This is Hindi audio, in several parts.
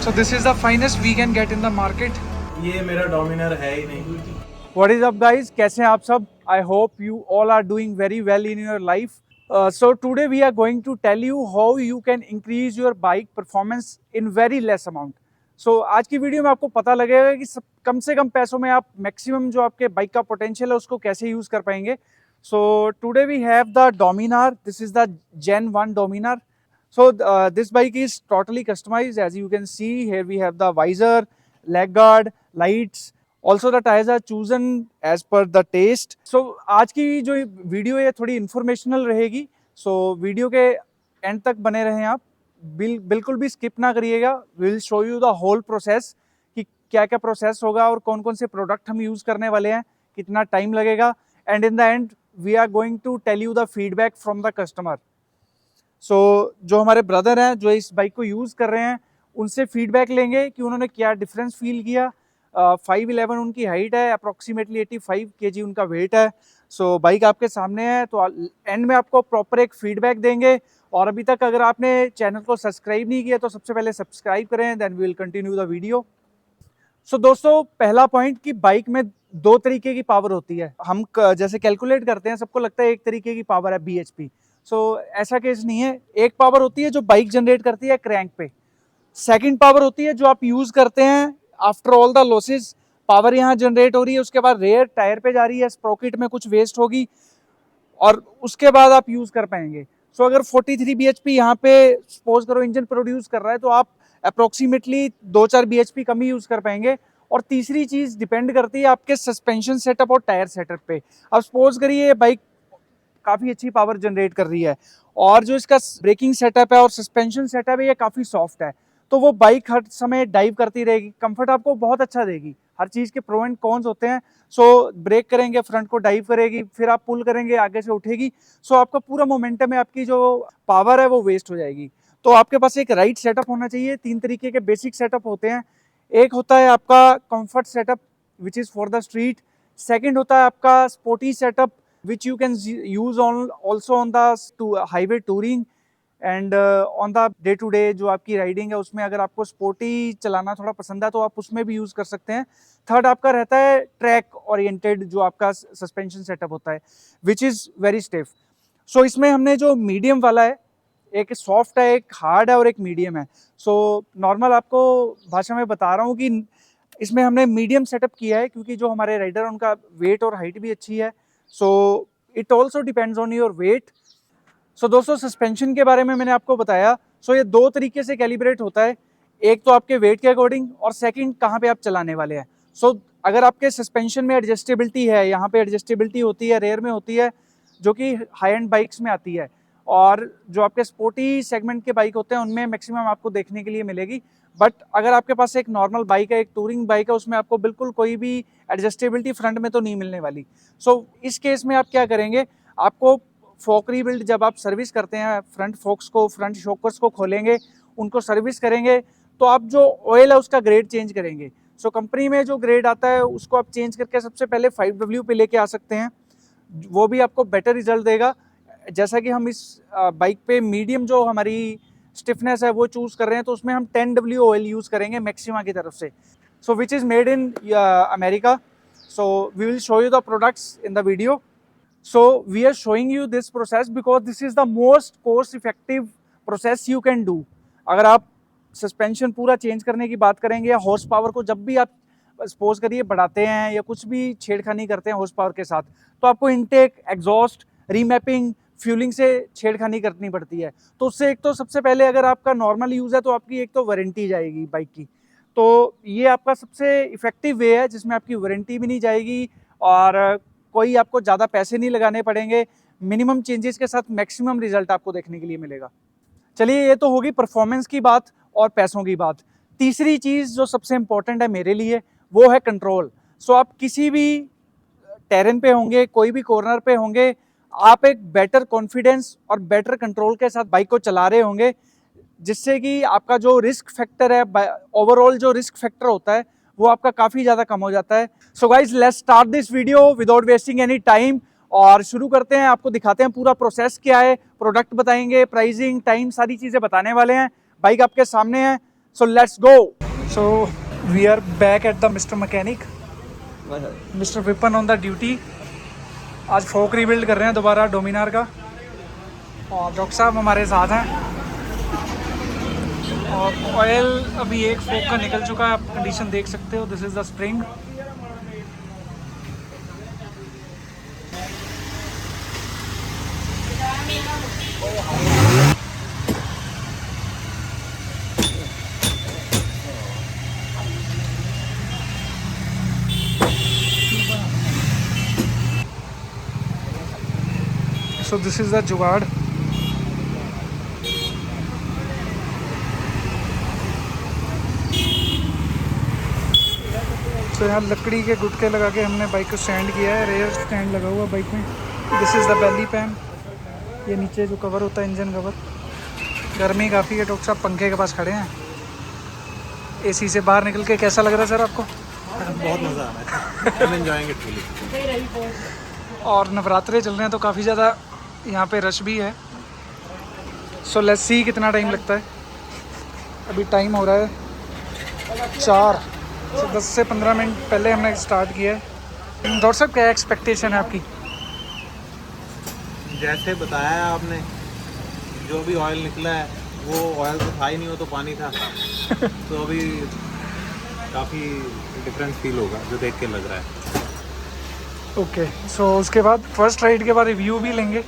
So this is the finest we can get in the market. ये मेरा डोमिनर है ही नहीं। What is up guys? कैसे हैं आप सब? I hope you all are doing very well in your life. So today we are going to tell you how you can increase your bike performance in very less amount. So आज की वीडियो में आपको पता लगेगा कि कम से कम पैसों में आप मैक्सिमम जो आपके बाइक का पोटेंशियल है उसको कैसे यूज़ कर पाएंगे. So today we have the Dominar. This is the Gen 1 Dominar. So this bike is totally customized. As you can see here, we have the visor, leg guard, lights. Also the tires are chosen as per the taste. So आज की जो वीडियो है थोड़ी इन्फॉर्मेशनल रहेगी. So वीडियो के एंड तक बने रहें आप. बिल्कुल भी स्किप ना करिएगा. We will show you the whole process कि क्या क्या प्रोसेस होगा और कौन कौन से प्रोडक्ट हम यूज़ करने वाले हैं, कितना टाइम लगेगा. And in the end we are going to tell you the feedback from the customer. So जो हमारे ब्रदर हैं जो इस बाइक को यूज़ कर रहे हैं उनसे फीडबैक लेंगे कि उन्होंने क्या डिफरेंस फील किया. 5'11" उनकी हाइट है, अप्रॉक्सीमेटली 85 kg उनका वेट है. सो बाइक आपके सामने है तो एंड में आपको प्रॉपर एक फीडबैक देंगे. और अभी तक अगर आपने चैनल को सब्सक्राइब नहीं किया तो सबसे पहले सब्सक्राइब करें, then we will continue the video. So दोस्तों पहला पॉइंट कि बाइक में दो तरीके की पावर होती है. हम जैसे कैलकुलेट करते हैं सबको लगता है एक तरीके की पावर है bhp. सो ऐसा केस नहीं है. एक पावर होती है जो बाइक जनरेट करती है क्रैंक पे. सेकंड पावर होती है जो आप यूज करते हैं after all the losses. Power यहाँ जनरेट हो रही है, उसके बाद रेयर टायर पे जा रही है, स्प्रॉकेट में कुछ वेस्ट होगी और उसके बाद आप यूज कर पाएंगे. सो अगर 43 bhp यहाँ पे सपोज करो इंजन प्रोड्यूस कर रहा है तो आप अप्रोक्सीमेटली 2-4 bhp कम ही यूज कर पाएंगे. और तीसरी चीज डिपेंड करती है आपके सस्पेंशन सेटअप और टायर सेटअप पे. अब सपोज करिए बाइक काफ़ी अच्छी पावर जनरेट कर रही है और जो इसका ब्रेकिंग सेटअप है और सस्पेंशन सेटअप है ये काफ़ी सॉफ्ट है, तो वो बाइक हर समय डाइव करती रहेगी. कंफर्ट आपको बहुत अच्छा देगी. हर चीज़ के प्रो एंड कॉन्स होते हैं. सो ब्रेक करेंगे फ्रंट को डाइव करेगी, फिर आप पुल करेंगे आगे से उठेगी. सो आपका पूरा मोमेंटम है, आपकी जो पावर है वो वेस्ट हो जाएगी. तो आपके पास एक राइट सेटअप होना चाहिए. 3 तरीके के बेसिक सेटअप होते हैं. एक होता है आपका comfort setup which is for the street. Second होता है आपका sporty setup which you can use also on the highway touring and on the day to day जो आपकी राइडिंग है उसमें अगर आपको स्पोर्टी चलाना थोड़ा पसंद है तो आप उसमें भी यूज़ कर सकते हैं. थर्ड आपका रहता है ट्रैक ओरिएंटेड जो आपका सस्पेंशन सेटअप होता है विच इज़ वेरी स्टिफ. सो इसमें हमने जो मीडियम वाला है, एक सॉफ्ट है, एक हार्ड है और एक मीडियम है. सो नॉर्मल आपको भाषा में बता रहा हूँ कि इसमें हमने मीडियम सेटअप किया है क्योंकि जो हमारे राइडर हैं उनका वेट और हाइट भी अच्छी है. So it also depends on your weight. So दोस्तों सस्पेंशन के बारे में मैंने आपको बताया. सो ये दो तरीके से कैलिब्रेट होता है. एक तो आपके वेट के अकॉर्डिंग और सेकंड कहाँ पे आप चलाने वाले हैं. सो अगर आपके सस्पेंशन में एडजस्टेबिलिटी है, यहाँ पे एडजस्टेबिलिटी होती है, रेयर में होती है जो कि हाई एंड बाइक्स में आती है, और जो आपके स्पोर्टी सेगमेंट के बाइक होते हैं उनमें मैक्सिमम आपको देखने के लिए मिलेगी. बट अगर आपके पास एक नॉर्मल बाइक है, एक टूरिंग बाइक है, उसमें आपको बिल्कुल कोई भी एडजस्टेबिलिटी फ्रंट में तो नहीं मिलने वाली. सो इस केस में आप क्या करेंगे, आपको फोक रीबिल्ड जब आप सर्विस करते हैं फ्रंट फोक्स को, फ्रंट शॉकर्स को खोलेंगे, उनको सर्विस करेंगे तो आप जो ऑयल है उसका ग्रेड चेंज करेंगे. सो कंपनी में जो ग्रेड आता है उसको आप चेंज करके सबसे पहले 5W पे लेके आ सकते हैं. वो भी आपको बेटर रिजल्ट देगा. जैसा कि हम इस बाइक पे मीडियम जो हमारी स्टिफनेस है वो चूज़ कर रहे हैं तो उसमें हम 10W ऑयल यूज़ करेंगे मैक्सिमा की तरफ से. So which is made in America. So we will show you the products in the video. So we are showing you this process because this is the most cost effective process you can do. अगर आप सस्पेंशन पूरा चेंज करने की बात करेंगे या हॉर्स पावर को जब भी आप सपोज करिए बढ़ाते हैं या कुछ भी छेड़खानी करते हैं हॉर्स पावर के साथ, तो आपको इनटेक, एग्जॉस्ट, रीमैपिंग, फ्यूलिंग से छेड़खानी करनी पड़ती है. तो उससे एक तो सबसे पहले अगर आपका नॉर्मल यूज़ है तो आपकी एक तो वारंटी जाएगी बाइक की. तो ये आपका सबसे इफेक्टिव वे है जिसमें आपकी वारंटी भी नहीं जाएगी और कोई आपको ज़्यादा पैसे नहीं लगाने पड़ेंगे. मिनिमम चेंजेस के साथ मैक्सिमम रिजल्ट आपको देखने के लिए मिलेगा. चलिए ये तो होगी परफॉर्मेंस की बात और पैसों की बात. तीसरी चीज़ जो सबसे इम्पोर्टेंट है मेरे लिए वो है कंट्रोल. सो आप किसी भी टेरेन पे होंगे, कोई भी कॉर्नर पे होंगे, आप एक बेटर कॉन्फिडेंस और बेटर कंट्रोल के साथ बाइक को चला रहे होंगे जिससे कि आपका जो रिस्क फैक्टर है, ओवरऑल जो रिस्क फैक्टर होता है वो आपका काफ़ी ज़्यादा कम हो जाता है. So guys let's start this video without wasting any time और शुरू करते हैं. आपको दिखाते हैं पूरा प्रोसेस क्या है, प्रोडक्ट बताएंगे, प्राइसिंग, टाइम, सारी चीज़ें बताने वाले हैं. बाइक आपके सामने है. So let's go. So we are back at the Mr. Mechanic. Mr. Vipan on the duty. आज फोक रीबिल्ड कर रहे हैं दोबारा डोमिनार का, और डॉक्टर साहब हमारे साथ हैं। और ऑयल अभी एक फोक का निकल चुका है, आप कंडीशन देख सकते हो। This is the spring. So this is the जुगाड़। तो यहाँ लकड़ी के गुटके लगा के हमने बाइक को स्टैंड किया है। रेयर स्टैंड लगा हुआ बाइक में। This is the belly pan. ये नीचे जो कवर होता है, इंजन कवर। गर्मी काफ़ी है, डॉक्टर साहब पंखे के पास खड़े हैं। एसी से बाहर निकल के कैसा लग रहा है सर आपको? बहुत मज़ा आ रहा है। I'm enjoying it fully। और नवरात्रे चल रहे हैं तो काफ़ी ज़्यादा यहाँ पे रश भी है। सो लेट्स सी कितना टाइम लगता है। अभी टाइम हो रहा है 4, 10 से 15 मिनट पहले हमने स्टार्ट किया है। डॉक्टर साहब क्या एक्सपेक्टेशन है आपकी? जैसे बताया है आपने, जो भी ऑयल निकला है वो ऑयल तो था ही नहीं, वो तो पानी था। तो अभी काफ़ी डिफरेंस फील होगा, जो देख के लग रहा है। ओके, सो उसके बाद फर्स्ट राइड के बाद रिव्यू भी लेंगे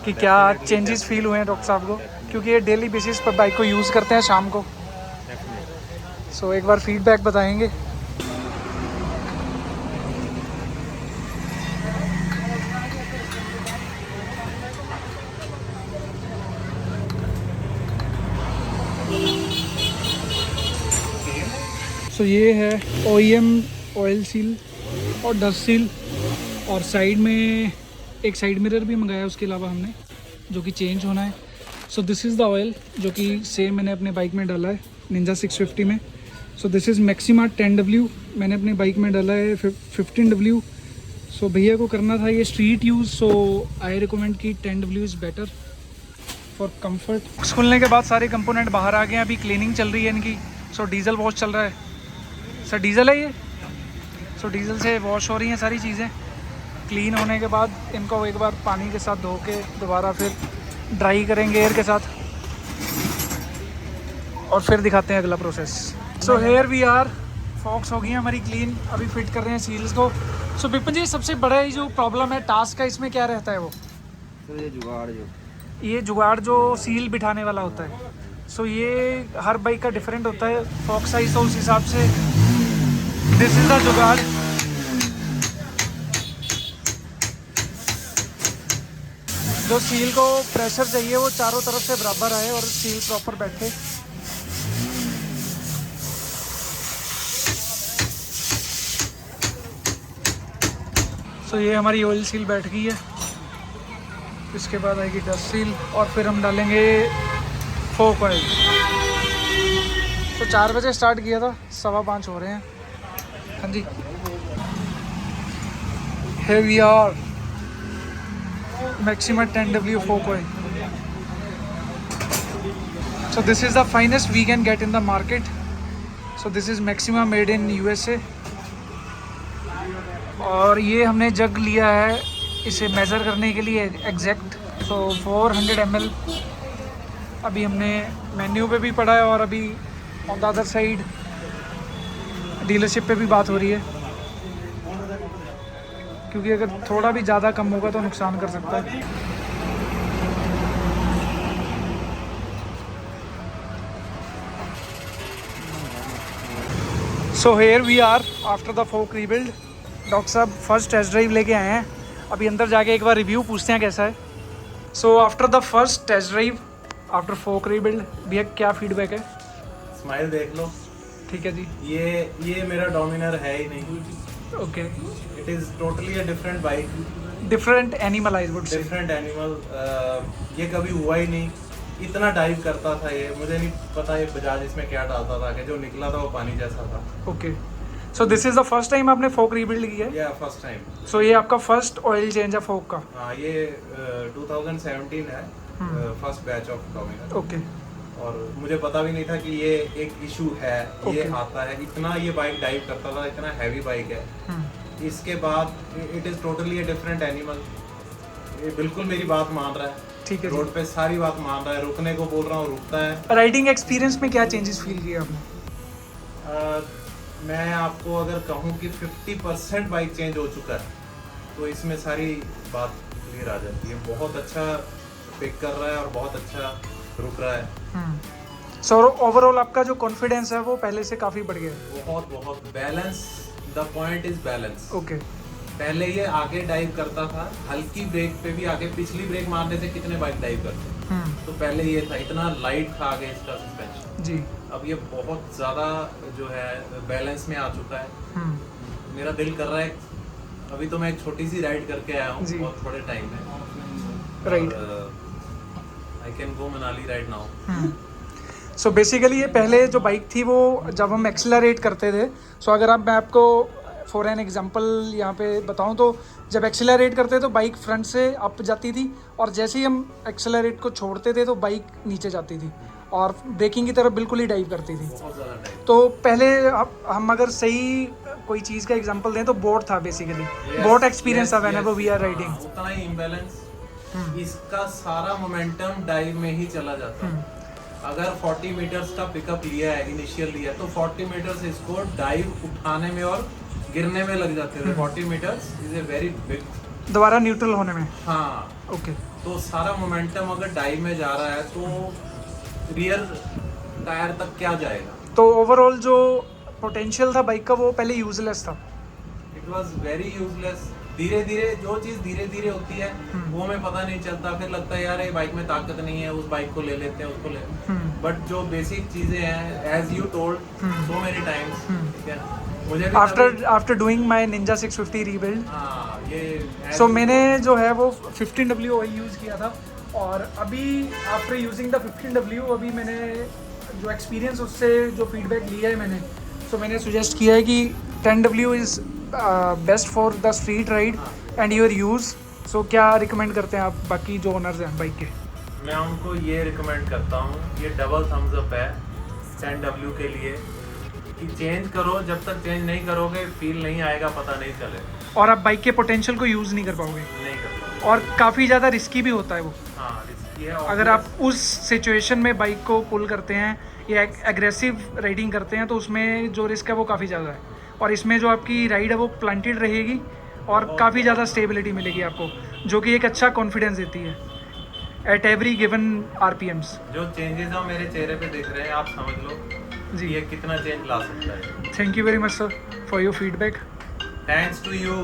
कि क्या चेंजेस फील हुए हैं डॉक्टर साहब को, क्योंकि ये डेली बेसिस पर बाइक को यूज़ करते हैं शाम को। सो एक बार फीडबैक बताएंगे। सो ये है OEM ऑयल सील और डस्ट सील, और साइड में एक साइड मिरर भी मंगाया उसके अलावा हमने, जो कि चेंज होना है। So this is the oil जो कि सेम मैंने अपने बाइक में डाला है निंजा 650 में। So this is maxima 10W, मैंने अपनी बाइक में डाला है 15W। सो भैया को करना था ये street use, so I recommend कि 10W is better for comfort. खुलने के बाद सारे कंपोनेंट बाहर आ गए हैं, अभी क्लीनिंग चल रही है इनकी। सो डीजल वॉश चल रहा है सर, डीजल है ये। सो डीजल से वॉश हो रही हैं सारी चीज़ें। क्लीन होने के बाद इनको एक बार पानी के साथ धो के दोबारा फिर ड्राई करेंगे एयर के साथ, और फिर दिखाते हैं अगला process. So here we are, forks हो गई हैं हमारी क्लीन। अभी फिट कर रहे हैं सील्स को। सो विपिन जी, सबसे बड़ा जो प्रॉब्लम है टास्क का, इसमें क्या रहता है वो? सर ये जुगाड़ जो सील बिठाने वाला होता है। सो ये हर बाइक का डिफरेंट होता है, फॉक्स साइज, तो उस हिसाब से दिस इज द जुगाड़। जो सील को प्रेशर चाहिए वो चारों तरफ से बराबर आए और सील प्रॉपर बैठे। सो ये हमारी ऑयल सील बैठ गई है। इसके बाद आएगी डस्ट सील, और फिर हम डालेंगे फोक ऑयल। तो 4 बजे स्टार्ट किया था, 5:15 हो रहे हैं। हाँ जी, here we are, Maxima 10W fork oil. So this is the finest we can get in the market. So this is Maxima made in USA। और ये हमने जग लिया है इसे मेज़र करने के लिए एग्जैक्ट। सो 400 ml अभी हमने मेन्यू पे भी पढ़ा है, और अभी on the other side dealership पे भी बात हो रही है, क्योंकि अगर थोड़ा भी ज़्यादा कम होगा तो नुकसान कर सकता है। So here we are after the fork rebuild. Doctor साहब फर्स्ट टेस्ट ड्राइव लेके आए हैं, अभी अंदर जाके एक बार रिव्यू पूछते हैं कैसा है। So after the first test drive after fork rebuild, भैया क्या फीडबैक है? स्माइल देख लो। ठीक है जी। ये मेरा डोमिनर है ही नहीं। Okay, it is totally a different bike, different animal I would say. Different animal. ये कभी हुआ ही नहीं, इतना डाइव करता था ये, मुझे नहीं पता ये बजाज इसमें क्या डालता था कि जो निकला था वो पानी जैसा था। Okay, so this is the first time आपने फोक रीबिल्ड किया है? या फर्स्ट टाइम। सो ये आपका फर्स्ट ऑयल चेंज है फोक का? हाँ, ये 2017 है, first batch of Dominar. Okay, और मुझे पता भी नहीं था कि ये एक इशू है, ये Okay. आता है। इतना ये बाइक डाइव करता था, इतना हैवी बाइक है। इसके बाद it is totally a different animal. ये बिल्कुल मेरी बात मान रहा है, ठीक है रोड पे सारी बात मान रहा है, रुकने को बोल रहा हूँ रुकता है। राइडिंग एक्सपीरियंस में क्या चेंजेस फील किए आपने? मैं आपको अगर कहूँ कि 50% बाइक चेंज हो चुका है, तो इसमें सारी बात क्लियर आ जाती है। बहुत अच्छा पिक कर रहा है और बहुत अच्छा रुक रहा है। सो ओवरऑल आपका जो कॉन्फिडेंस है वो पहले से काफ़ी बढ़ गया है। बहुत बहुत balance, the point is balance. Okay. पहले ये आगे डाइव करता था, हल्की ब्रेक पे भी आगे, पिछली ब्रेक मारने से कितने बाइक डाइव करते, तो पहले ये था, इतना लाइट था आगे इसका सस्पेंशन। जी। अब ये बहुत ज्यादा जो है बैलेंस में आ चुका है। मेरा दिल कर रहा है, अभी तो मैं एक छोटी सी राइड करके आया हूँ जी। बहुत थोड़े टाइम में। Right. I can go Manali right now. So basically ये पहले जो बाइक थी वो जब हम एक्सेलरेट करते थे, सो अगर मैं आपको फॉर एन एग्जांपल यहाँ पे बताऊँ तो जब एक्सेलरेट करते तो बाइक फ्रंट से अप जाती थी, और जैसे ही हम एक्सेलरेट को छोड़ते थे तो बाइक नीचे जाती थी और ब्रेकिंग की तरफ बिल्कुल ही डाइव करती थी। बहुत ज्यादा डाइव। तो पहले हम अगर सही कोई चीज़ का एग्जांपल दें तो बोट था बेसिकली, बोट एक्सपीरियंस था व्हेनेवर वी आर राइडिंग। उतना ही इम्बैलेंस, इसका सारा मोमेंटम डाइव में ही चला जाता है। अगर 40 मीटर्स का पिकअप लिया है, इनिशियल लिया, तो 40 मीटर्स इसको डाइव उठाने में और गिरने में लग जाते थे। 40 metres is a very big, दोबारा न्यूट्रल होने में। हाँ। ओके। तो सारा मोमेंटम अगर डाइव में जा रहा है तो रियर टायर तक क्या जाएगा। तो ओवरऑल जो पोटेंशियल था बाइक का वो पहले यूजलेस था। It was very useless. धीरे धीरे जो चीज़ धीरे धीरे होती है वो हमें पता नहीं चलता, फिर लगता है यार ये बाइक में ताकत नहीं है, उस बाइक को ले लेते हैं, उसको ले। बट जो बेसिक चीज़ें हैं, as you told so many times, ठीक है, मुझे भी after doing my Ninja 650 rebuild, हाँ, ये सो मैंने जो है वो 15W ऑयल यूज़ किया था, और अभी आफ्टर यूजिंग द 15W अभी मैंने जो एक्सपीरियंस उससे जो फीडबैक लिया है मैंने, सो मैंने सुजेस्ट किया है कि 10W is best for the street ride and your use. So क्या रिकमेंड करते हैं आप बाकी जो ओनर्स हैं बाइक के? मैं उनको ये रिकमेंड करता हूँ, ये डबल थम्स अप है 10W के लिए, कि चेंज करो। जब तक चेंज नहीं करोगे फील नहीं आएगा, पता नहीं चलेगा, और आप बाइक के पोटेंशियल को यूज़ नहीं कर पाओगे, नहीं कर और काफ़ी ज़्यादा रिस्की भी होता है वो। हाँ, रिस्की है। अगर आप उस सिचुएशन में बाइक को पुल करते हैं या एग्रेसिव राइडिंग करते हैं तो उसमें जो रिस्क है वो काफ़ी ज़्यादा है, और इसमें जो आपकी राइड है वो प्लांटेड रहेगी और काफ़ी ज़्यादा स्टेबिलिटी मिलेगी आपको, जो कि एक अच्छा कॉन्फिडेंस देती है एट एवरी गिवन RPMs। जो चेंजेस हम मेरे चेहरे पे देख रहे हैं, आप समझ लो जी। ये कितना चेंज ला सकता है। Thank you very much sir for your feedback. Thanks to you.